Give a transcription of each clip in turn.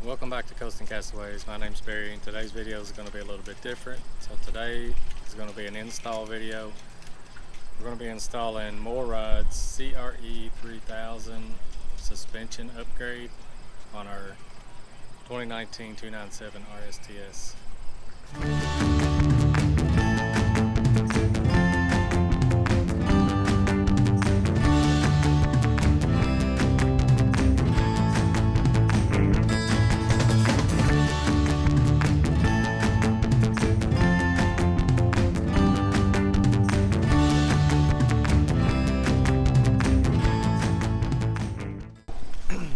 Welcome back to Coasting Castaways. My name's Barry and today's video is going to be a little bit different. So today is going to be an install video. We're going to be installing MorRyde's CRE 3000 suspension upgrade on our 2019 297 RSTS.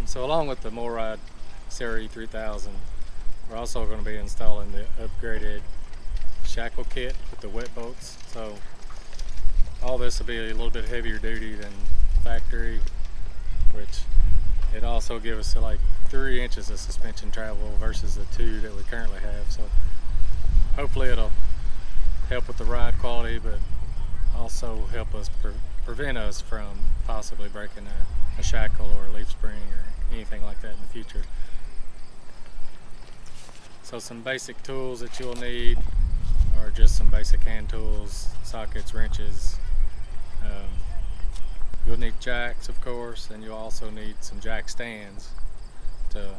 So along with the MorRyde CRE 3000, we're also going to be installing the upgraded shackle kit with the wet bolts. So all this will be a little bit heavier duty than factory, which it also gives us like 3 inches of suspension travel versus the 2 that we currently have. So hopefully it'll help with the ride quality, but also help us prevent us from possibly breaking a shackle or a leaf spring or anything like that in the future. So some basic tools that you'll need are just some basic hand tools, sockets, wrenches. You'll need jacks, of course, and you'll also need some jack stands to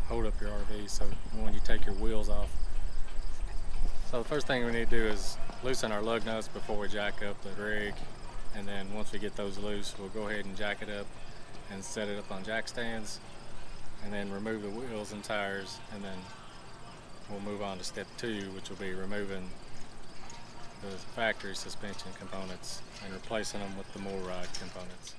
hold up your RV so when you take your wheels off. So the first thing we need to do is loosen our lug nuts before we jack up the rig, and then once we get those loose, we'll go ahead and jack it up and set it up on jack stands, and then remove the wheels and tires, and then we'll move on to step 2, which will be removing the factory suspension components and replacing them with the MorRyde components.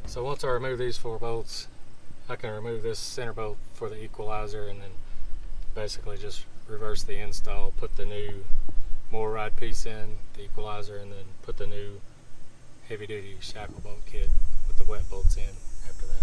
So once I remove these 4 bolts, I can remove this center bolt for the equalizer and then basically just reverse the install, put the new MorRyde piece in, the equalizer, and then put the new heavy duty shackle bolt kit with the wet bolts in after that.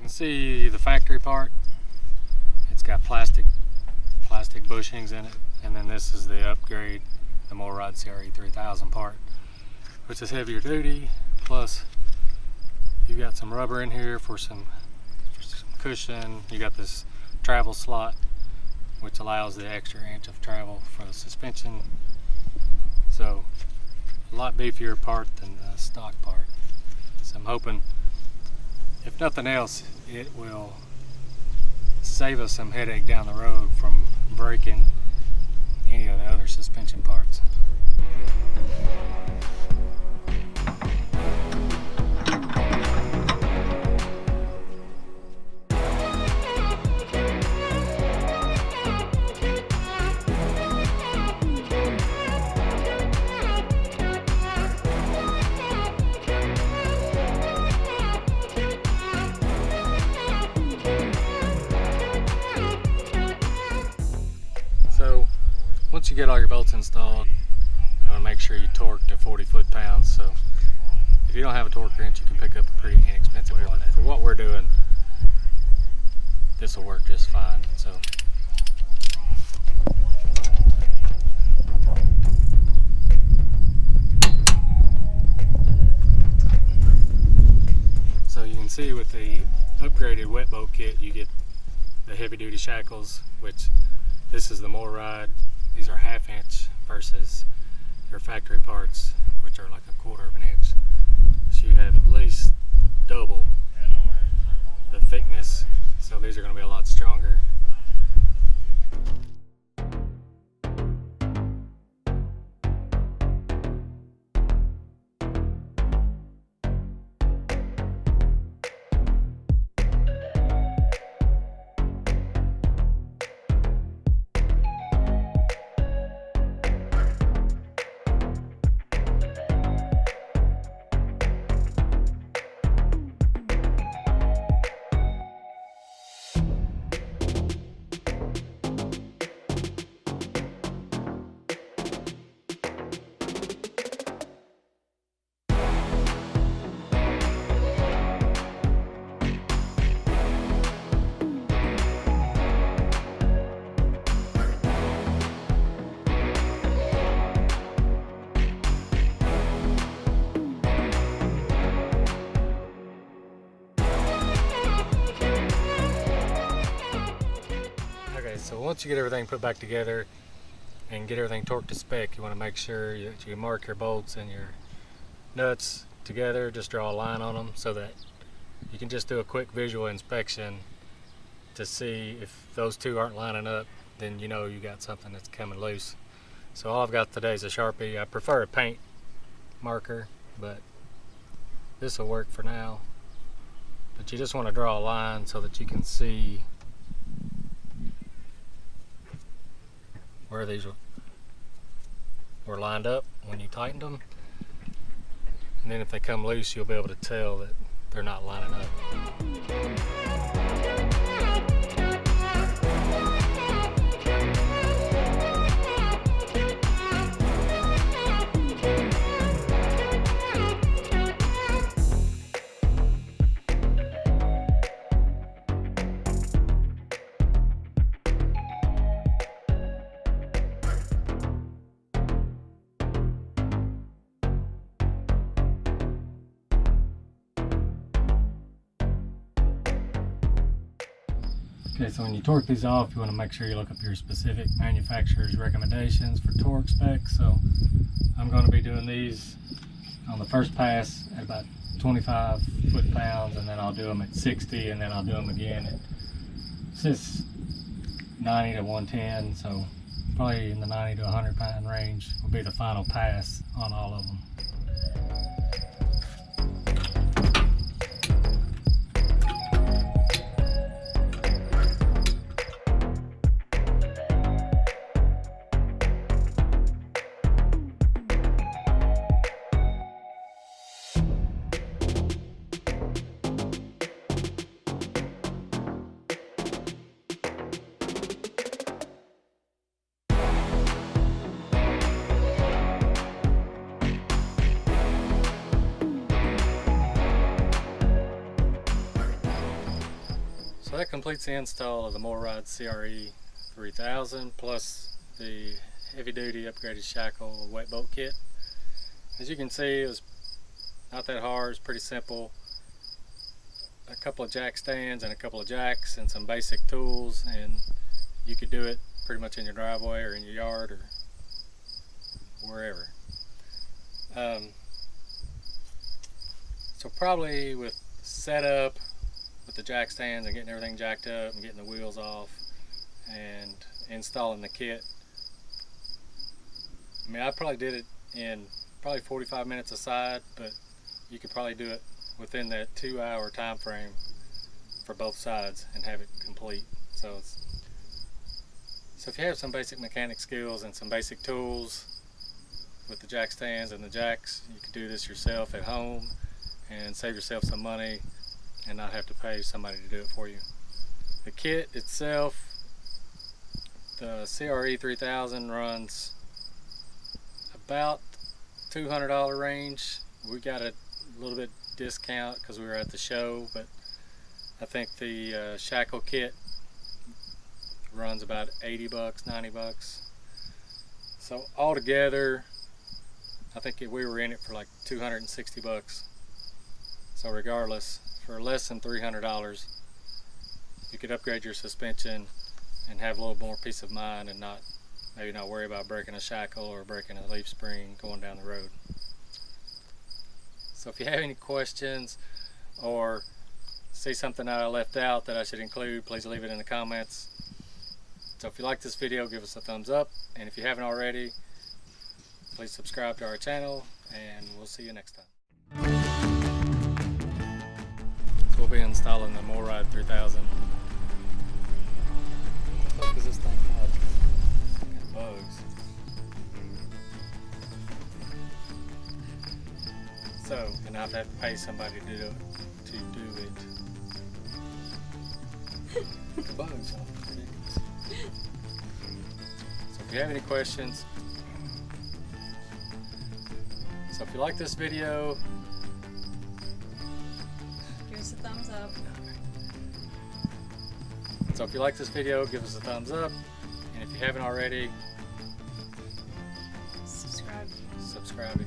See the factory part, it's got plastic bushings in it, and then this is the upgrade, the MorRyde CRE 3000 part, which is heavier duty, plus you got some rubber in here for some cushion. You got this travel slot which allows the extra inch of travel for the suspension, so a lot beefier part than the stock part. So I'm hoping, if nothing else, it will save us some headache down the road from breaking any of the other suspension parts. So once you get all your bolts installed, you want to make sure you torque to 40 foot-pounds. So if you don't have a torque wrench, you can pick up a pretty inexpensive one. For what we're doing, this will work just fine. So you can see with the upgraded wet bolt kit, you get the heavy duty shackles, which this is the MorRyde. These are 1/2 inch versus your factory parts, which are like 1/4 of an inch. So you have at least double the thickness. So these are going to be a lot stronger. So once you get everything put back together and get everything torqued to spec, you want to make sure that you mark your bolts and your nuts together. Just draw a line on them so that you can just do a quick visual inspection to see if those two aren't lining up. Then you know you got something that's coming loose. So all I've got today is a Sharpie. I prefer a paint marker, but this will work for now. But you just want to draw a line so that you can see where these were lined up when you tightened them. And then if they come loose, you'll be able to tell that they're not lining up. Okay, so when you torque these off, you want to make sure you look up your specific manufacturer's recommendations for torque specs. So I'm going to be doing these on the first pass at about 25 foot-pounds, and then I'll do them at 60, and then I'll do them again at, since 90 to 110, so probably in the 90 to 100 pound range will be the final pass on all of them. So that completes the install of the MorRyde CRE 3000 plus the heavy duty upgraded shackle wet bolt kit. As you can see, it was not that hard, it's pretty simple. A couple of jack stands and a couple of jacks and some basic tools, and you could do it pretty much in your driveway or in your yard or wherever. So probably with setup, with the jack stands and getting everything jacked up and getting the wheels off and installing the kit, I mean, I probably did it in probably 45 minutes aside, but you could probably do it within that 2-hour time frame for both sides and have it complete. So if you have some basic mechanic skills and some basic tools with the jack stands and the jacks, you could do this yourself at home and save yourself some money and not have to pay somebody to do it for you. The kit itself, the CRE 3000 runs about $200 range. We got a little bit discount because we were at the show, but I think the shackle kit runs about 80 bucks, 90 bucks. So altogether, I think we were in it for like 260 bucks. So regardless, for less than $300, you could upgrade your suspension and have a little more peace of mind and maybe not worry about breaking a shackle or breaking a leaf spring going down the road. So if you have any questions or see something that I left out that I should include, please leave it in the comments. So if you like this video, give us a thumbs up, and if you haven't already, please subscribe to our channel, and we'll see you next time. So we'll be installing the MorRyde 3000. What the fuck is this thing called? Got bugs. So, and I've had to pay somebody to do it. The bugs are ridiculous. So if you have any questions, so if you like this video, give us a thumbs up. So if you like this video, give us a thumbs up, and if you haven't already, subscribe. Subscribe.